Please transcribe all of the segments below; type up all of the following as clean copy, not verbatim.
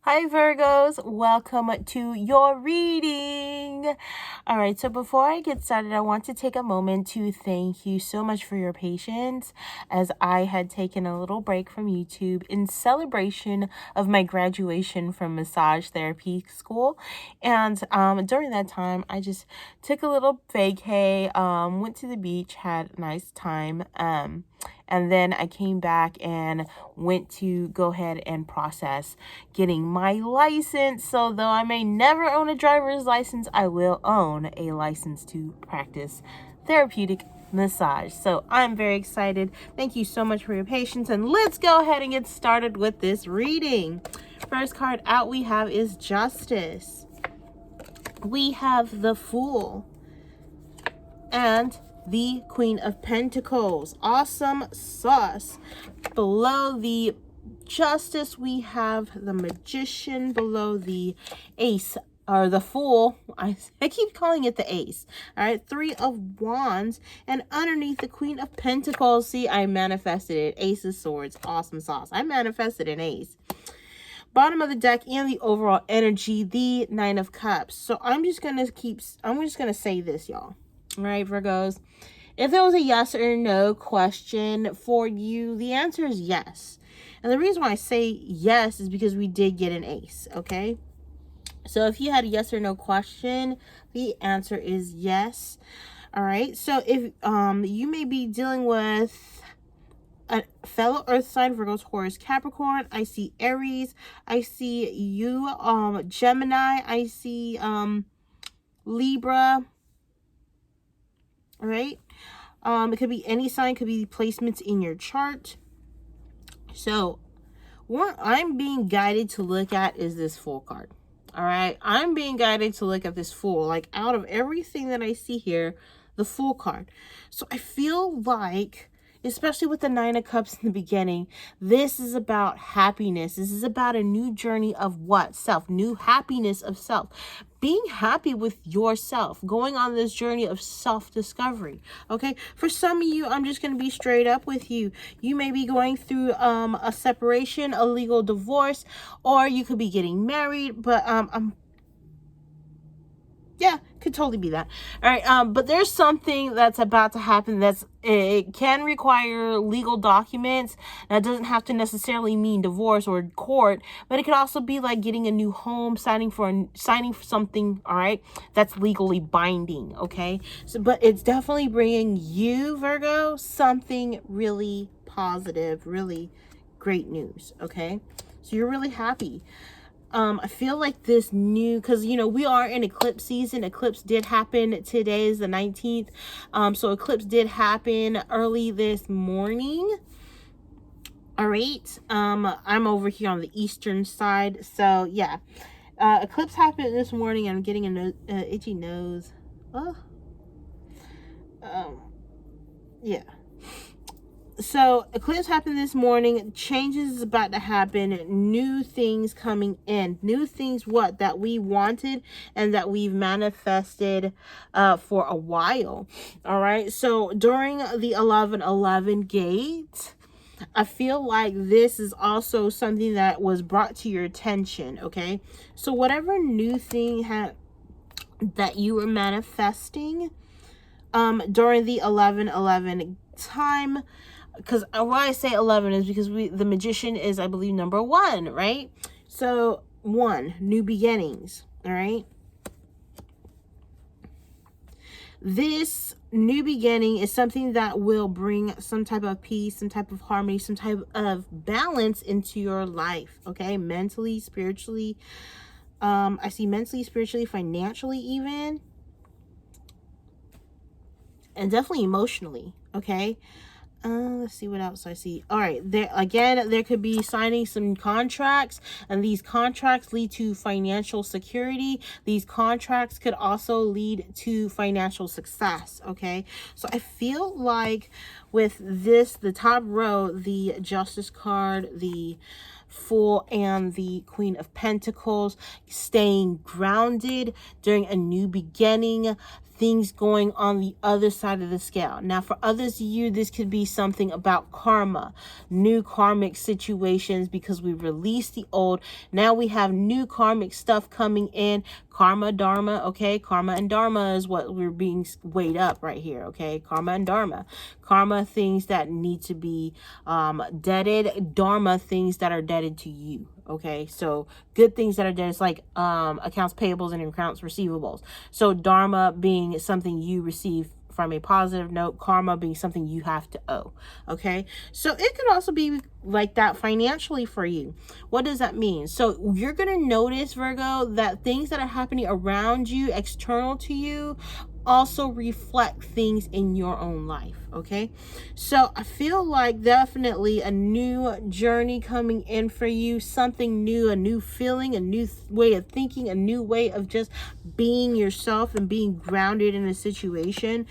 Hi Virgos, welcome to your reading. All right, so before I get started, I want to take a moment to thank you so much for your patience as I had taken a little break from YouTube in celebration of my graduation from massage therapy school. And during that time, I just took a little vacay, went to the beach, had a nice time. And then I came back and went to go ahead and process getting my license. So though I may never own a driver's license, I will own a license to practice therapeutic massage. So I'm very excited. Thank you so much for your patience, and let's go ahead and get started with this reading. First card out we have is Justice. We have the Fool and the Queen of Pentacles. Awesome sauce. Below the Justice, we have the Magician. Below the Ace, or the Fool, I keep calling it the Ace. All right, Three of Wands. And underneath the Queen of Pentacles, see, I manifested it. Ace of Swords. Awesome sauce. I manifested an ace. Bottom of the deck and the overall energy, the Nine of Cups. So I'm just going to say this, y'all. All right, Virgos. If there was a yes or no question for you, the answer is yes. And the reason why I say yes is because we did get an ace, okay? So if you had a yes or no question, the answer is yes. All right. So if you may be dealing with a fellow earth sign, Virgo, Taurus, Capricorn. I see Aries. I see you, Gemini. I see Libra. All right. It could be any sign, could be placements in your chart. So what I'm being guided to look at is this Fool card. All right. I'm being guided to look at this Fool. Like, out of everything that I see here, the Fool card. So I feel like, especially with the Nine of Cups in the beginning, this is about happiness. This is about a new journey of what? Self. New happiness of self. Being happy with yourself. Going on this journey of self-discovery. Okay? For some of you, I'm just going to be straight up with you. You may be going through a separation, a legal divorce, or you could be getting married, but yeah, could totally be that. All right, but there's something that's about to happen it can require legal documents. That doesn't have to necessarily mean divorce or court, but it could also be like getting a new home, signing for something, all right, that's legally binding, okay? So, but it's definitely bringing you, Virgo, something really positive, really great news, okay? So you're really happy. I feel like this new, because, you know, we are in eclipse season. Eclipse did happen. Today is the 19th. So eclipse did happen early this morning. All right. I'm over here on the eastern side. So, yeah. Eclipse happened this morning. I'm getting an itchy nose. Oh. Yeah. So eclipse happened this morning. Changes is about to happen. New things coming in. New things that we wanted and that we've manifested for a while. All right. So during the 11/11 gate, I feel like this is also something that was brought to your attention. Okay. So whatever new thing that you were manifesting during the 11/11 time, because why I say 11 is because the Magician is, I believe, number 1, right? So 1, new beginnings. All right. This new beginning is something that will bring some type of peace, some type of harmony, some type of balance into your life. Okay, mentally, spiritually. I see mentally, spiritually, financially, even, and definitely emotionally. Okay. Let's see what else I see. All right, there could be signing some contracts, and these contracts lead to financial security. These contracts could also lead to financial success. Okay, so I feel like with this, the top row, the Justice card, the Fool, and the Queen of Pentacles, staying grounded during a new beginning. things going on the other side of the scale. Now, for others of you, this could be something about karma, new karmic situations, because we released the old. Now we have new karmic stuff coming in. Karma, dharma, okay? Karma and dharma is what we're being weighed up right here, okay? Karma and dharma. Karma, things that need to be deaded. Dharma, things that are deaded to you, okay? So good things that are dead, it's like accounts payables and accounts receivables. So dharma being something you receive from a positive note, karma being something you have to owe, okay? So it could also be like that financially for you. What does that mean? So you're going to notice, Virgo, that things that are happening around you, external to you, also reflect things in your own life, okay? So I feel like definitely a new journey coming in for you, something new, a new feeling, a new way of thinking, a new way of just being yourself and being grounded in a situation.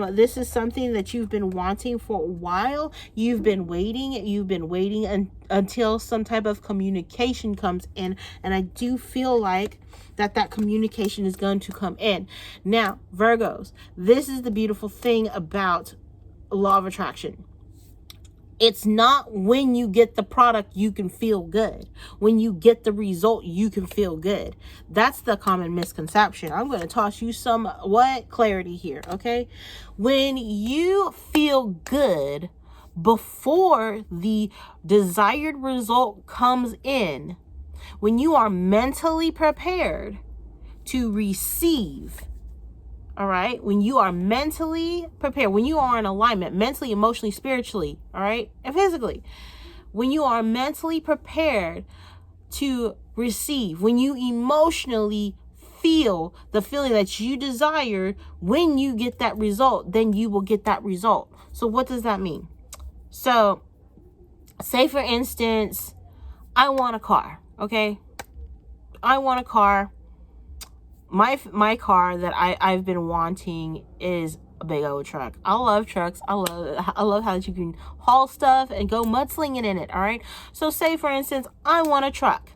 This is something that you've been wanting for a while. You've been waiting until some type of communication comes in, and I do feel like that communication is going to come in. Now, Virgos, this is the beautiful thing about law of attraction. It's not when you get the product you can feel good. When you get the result, you can feel good. That's the common misconception. I'm going to toss you some clarity here, okay? When you feel good before the desired result comes in, when you are mentally prepared to receive, all right, when you are mentally prepared, when you are in alignment, mentally, emotionally, spiritually, all right, and physically, when you are mentally prepared to receive, when you emotionally feel the feeling that you desired, when you get that result, then you will get that result. So what does that mean? So say, for instance, I want a car, okay? I want a car. My car that I've been wanting is a big old truck. I love trucks. I love how you can haul stuff and go mudslinging in it, all right? So say, for instance, I want a truck,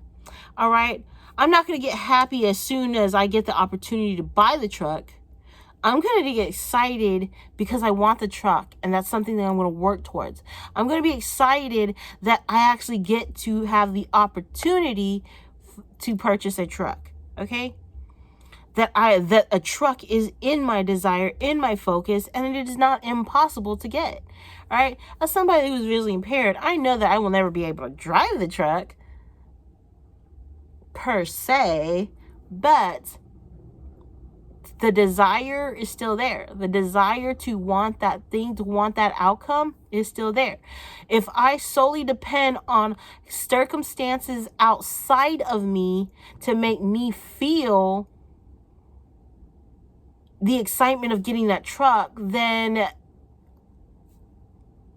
all right? I'm not going to get happy as soon as I get the opportunity to buy the truck. I'm going to get excited because I want the truck, and that's something that I'm going to work towards. I'm going to be excited that I actually get to have the opportunity to purchase a truck, okay? That a truck is in my desire, in my focus, and it is not impossible to get, all right? As somebody who's visually impaired, I know that I will never be able to drive the truck per se, but the desire is still there. The desire to want that thing, to want that outcome is still there. If I solely depend on circumstances outside of me to make me feel the excitement of getting that truck, then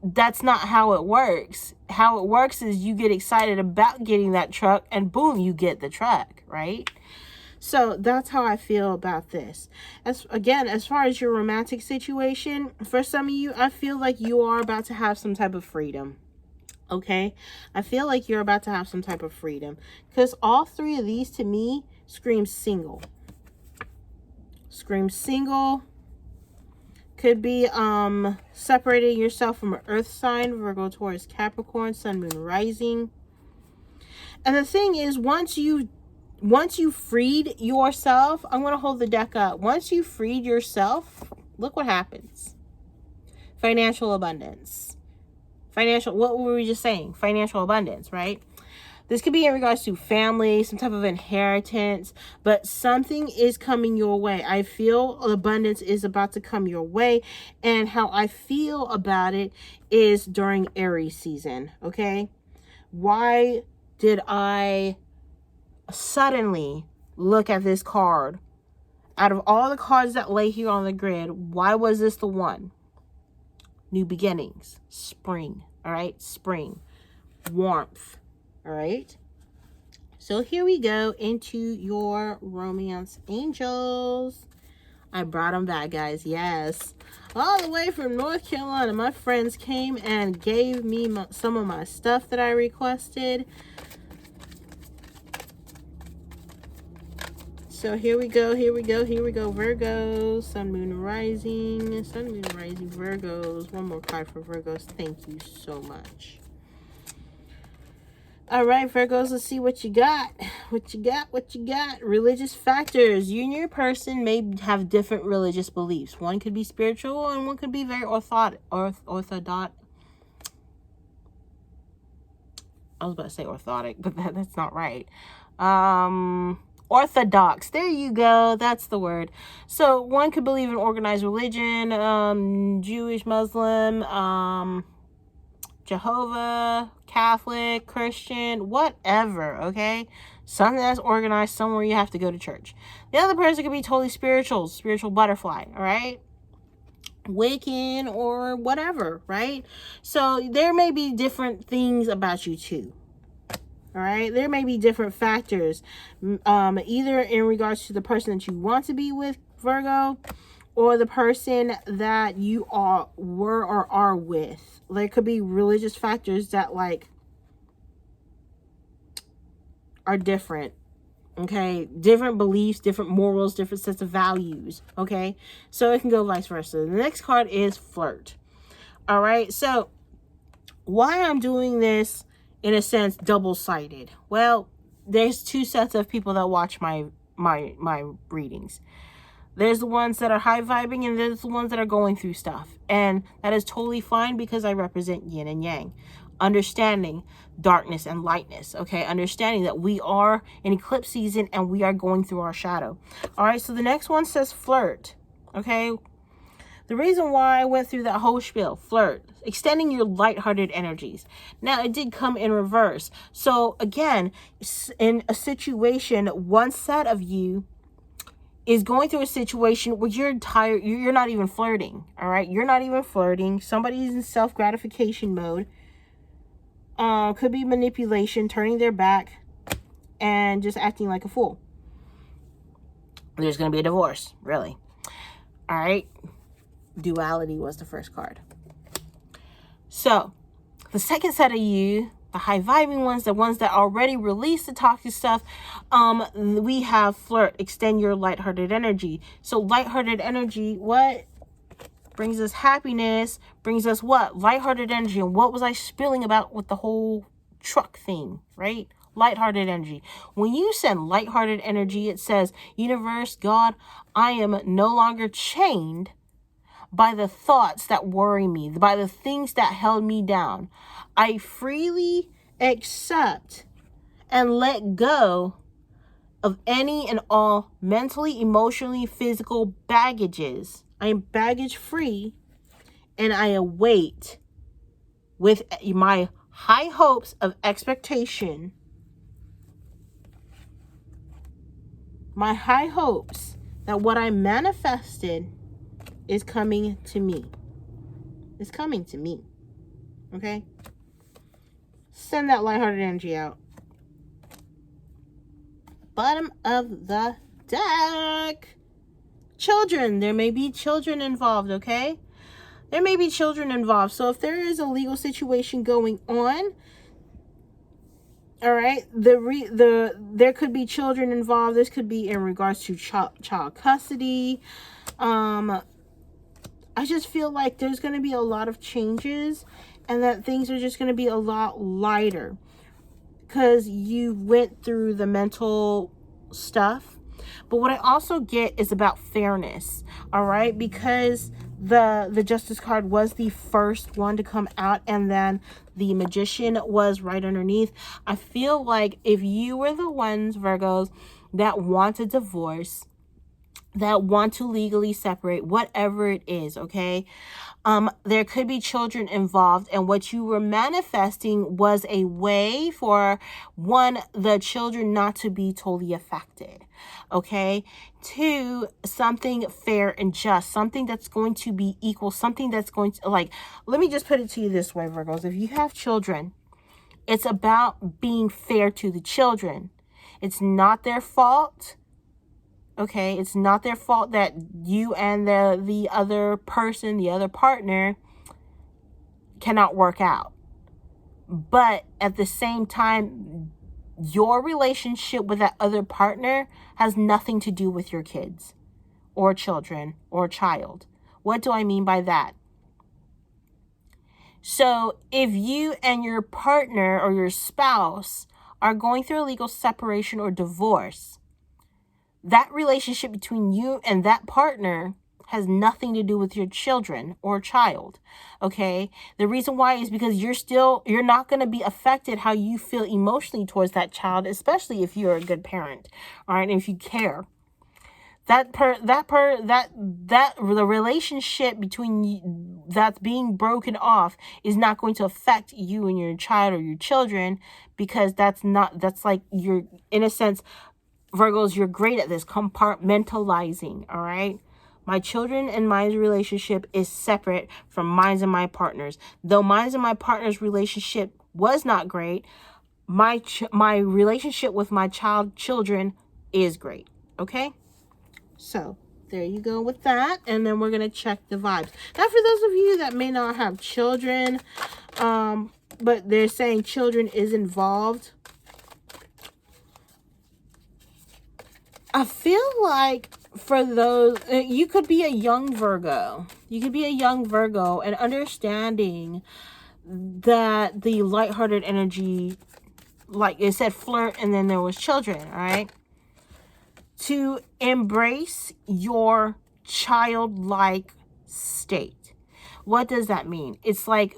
that's not how it works. How it works is you get excited about getting that truck and boom, you get the truck, right? So that's how I feel about this. As far as your romantic situation, for some of you, I feel like you are about to have some type of freedom. Okay? I feel like you're about to have some type of freedom. Because all three of these to me scream single. Scream single. Could be separating yourself from an earth sign, Virgo, Taurus, Capricorn, Sun, Moon, Rising. And the thing is, once you freed yourself, I'm going to hold the deck up. Once you freed yourself, look what happens. Financial abundance. What were we just saying? Financial abundance, right? This could be in regards to family, some type of inheritance, but something is coming your way. I feel abundance is about to come your way, and how I feel about it is during Aries season, okay? Why did I suddenly look at this card? Out of all the cards that lay here on the grid, why was this the one? New beginnings, spring, all right? Spring, warmth, all right? So here we go into your romance angels. I brought them back, guys. Yes. All the way from North Carolina, my friends came and gave me some of my stuff that I requested. So here we go, Virgos, Sun, Moon, Rising, Virgos. One more card for Virgos. Thank you so much. All right, Virgos, let's see what you got. What you got? Religious factors. You and your person may have different religious beliefs. One could be spiritual and one could be very orthodox. I was about to say orthodox, but that's not right. Orthodox. There you go. That's the word. So one could believe in organized religion, Jewish, Muslim, Jehovah, Catholic, Christian, whatever, okay? Something that's organized, somewhere you have to go to church. The other person could be totally spiritual butterfly, all right? Wiccan or whatever, right? So there may be different things about you too. All right, there may be different factors, either in regards to the person that you want to be with, Virgo, or the person that you were or are with. There could be religious factors that like are different. Okay, different beliefs, different morals, different sets of values. Okay, so it can go vice versa. The next card is flirt. All right, so why I'm doing this in a sense double-sided? Well, there's two sets of people that watch my readings. There's the ones that are high vibing and there's the ones that are going through stuff. And that is totally fine because I represent yin and yang. Understanding darkness and lightness, okay? Understanding that we are in eclipse season and we are going through our shadow. All right, so the next one says flirt, okay? The reason why I went through that whole spiel, flirt, extending your lighthearted energies. Now, it did come in reverse. So, again, in a situation, one set of you is going through a situation where you're tired, you're not even flirting, all right? You're not even flirting. Somebody's in self-gratification mode. Could be manipulation, turning their back, and just acting like a fool. There's going to be a divorce, really. All right? Duality was the first card. So, the second set of you, the high vibing ones, the ones that already released the toxic stuff, we have flirt, extend your lighthearted energy. So lighthearted energy, what brings us happiness, brings us what? Lighthearted energy. And what was I spilling about with the whole truck thing, right? Lighthearted energy. When you send lighthearted energy, it says, universe, God, I am no longer chained by the thoughts that worry me, by the things that held me down. I freely accept and let go of any and all mentally, emotionally, physical baggages. I am baggage free and I await with my high hopes of expectation. My high hopes that what I manifested is coming to me. It's coming to me. Okay? Send that lighthearted energy out. Bottom of the deck. Children. There may be children involved, okay? There may be children involved. So if there is a legal situation going on, all right, there could be children involved. This could be in regards to child custody. I just feel like there's going to be a lot of changes and that things are just going to be a lot lighter because you went through the mental stuff. But what I also get is about fairness, all right? Because the Justice card was the first one to come out and then the Magician was right underneath. I feel like if you were the ones, Virgos, that want a divorce, that want to legally separate, whatever it is, okay? There could be children involved, and what you were manifesting was a way for, one, the children not to be totally affected, okay? Two, something fair and just, something that's going to be equal, something that's going to, like, let me just put it to you this way, Virgos. If you have children, it's about being fair to the children. It's not their fault. Okay, it's not their fault that you and the other person, the other partner, cannot work out. But at the same time, your relationship with that other partner has nothing to do with your kids or children or child. What do I mean by that? So if you and your partner or your spouse are going through a legal separation or divorce, that relationship between you and that partner has nothing to do with your children or child. Okay? The reason why is because you're not going to be affected how you feel emotionally towards that child, especially if you're a good parent. All right? And if you care. The relationship between you, that's being broken off, is not going to affect you and your child or your children, because that's like, you're, in a sense, Virgos, you're great at this, compartmentalizing. All right. My children and my relationship is separate from mine and my partner's. Though mine and my partner's relationship was not great, my relationship with my children is great. Okay. So there you go with that. And then we're going to check the vibes. Now, for those of you that may not have children, but they're saying children is involved, I feel like for those, you could be a young Virgo. You could be a young Virgo, and understanding that the lighthearted energy, like it said, flirt, and then there was children, all right? To embrace your childlike state. What does that mean? It's like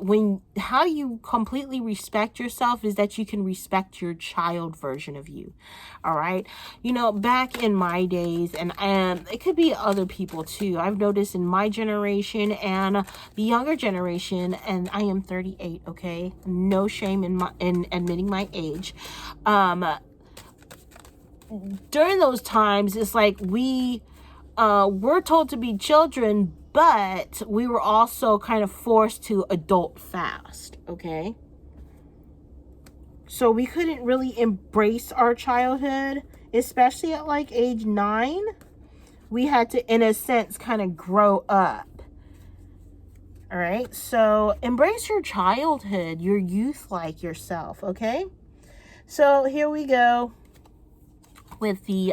how you completely respect yourself is that you can respect your child version of you. All right. You know, back in my days, and it could be other people too. I've noticed in my generation and the younger generation, and I am 38. Okay. No shame in admitting my age. During those times, it's like we're told to be children, but we were also kind of forced to adult fast, okay? So we couldn't really embrace our childhood, especially at like age 9. We had to, in a sense, kind of grow up. All right? So embrace your childhood, your youth like yourself, okay? So here we go with the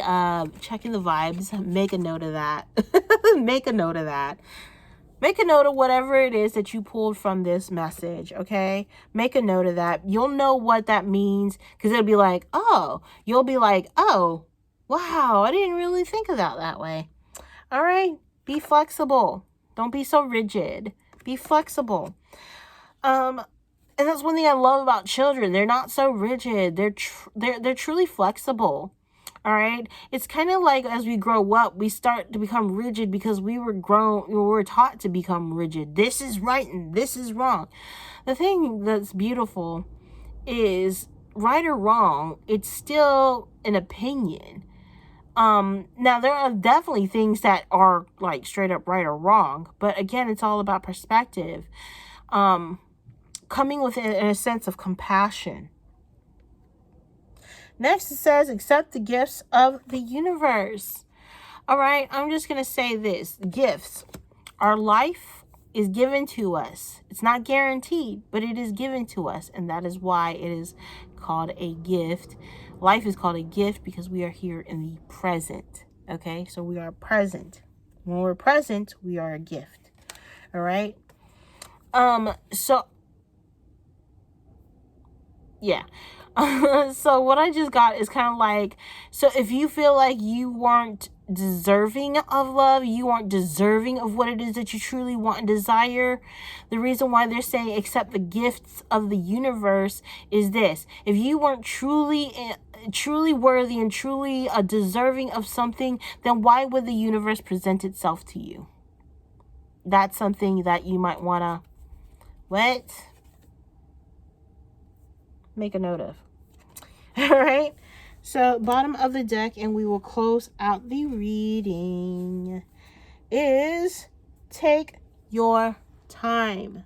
checking the vibes. Make a note of that. Make a note of that. Make a note of whatever it is that you pulled from this message, okay? Make a note of that. You'll know what that means, because it'll be like, oh, you'll be like, oh, wow, I didn't really think of that way. All right? Be flexible. Don't be so rigid. Be flexible. And that's one thing I love about children. They're not so rigid. They're truly flexible. All right. It's kind of like as we grow up, we start to become rigid because we were taught to become rigid. This is right and this is wrong. The thing that's beautiful is, right or wrong, it's still an opinion. Now there are definitely things that are like straight up right or wrong, but again, it's all about perspective. Coming with a sense of compassion. Next, it says, accept the gifts of the universe. All right, I'm just going to say this. Gifts. Our life is given to us. It's not guaranteed, but it is given to us. And that is why it is called a gift. Life is called a gift because we are here in the present. Okay, so we are present. When we're present, we are a gift. All right. Yeah. So what I just got is kind of like, so if you feel like you weren't deserving of love, you weren't deserving of what it is that you truly want and desire, the reason why they're saying accept the gifts of the universe is this. If you weren't truly worthy and truly deserving of something, then why would the universe present itself to you? That's something that you might want to, make a note of. All right. So bottom of the deck, and we will close out the reading, is take your time.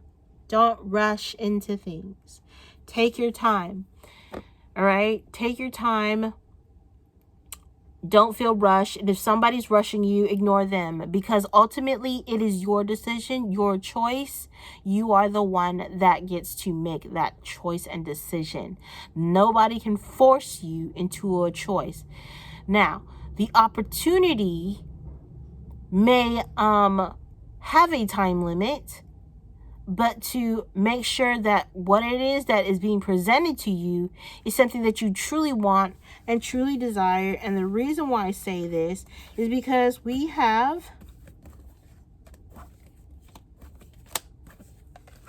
Don't rush into things. Take your time. All right. Take your time. Don't feel rushed. And if somebody's rushing you, ignore them, because ultimately it is your decision, your choice. You are the one that gets to make that choice and decision. Nobody can force you into a choice. Now, the opportunity may have a time limit, but to make sure that what it is that is being presented to you is something that you truly want and truly desire. And the reason why I say this is because we have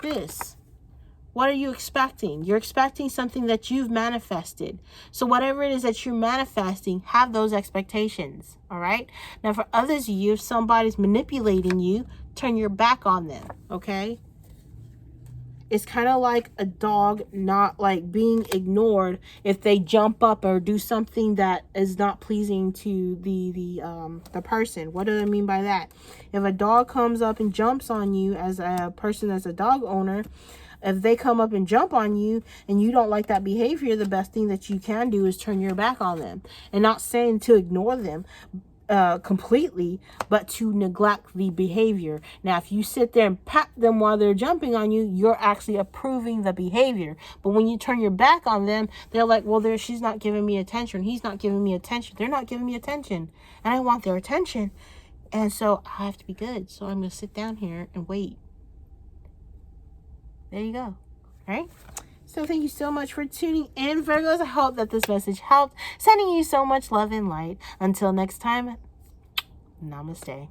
this. What are you expecting? You're expecting something that you've manifested. So whatever it is that you're manifesting, have those expectations. All right. Now, for others of you, if somebody's manipulating you, turn your back on them. Okay. It's kind of like a dog not like being ignored if they jump up or do something that is not pleasing to the person. What do I mean by that? If a dog comes up and jumps on you as a person, as a dog owner, if they come up and jump on you and you don't like that behavior, the best thing that you can do is turn your back on them. And not saying to ignore them completely, but to neglect the behavior. Now, if you sit there and pat them while they're jumping on you, you're actually approving the behavior. But when you turn your back on them, they're like, well, she's not giving me attention. He's not giving me attention. They're not giving me attention. And I want their attention. And so I have to be good. So I'm going to sit down here and wait. There you go. All right. So thank you so much for tuning in, Virgos. I hope that this message helped. Sending you so much love and light. Until next time, namaste.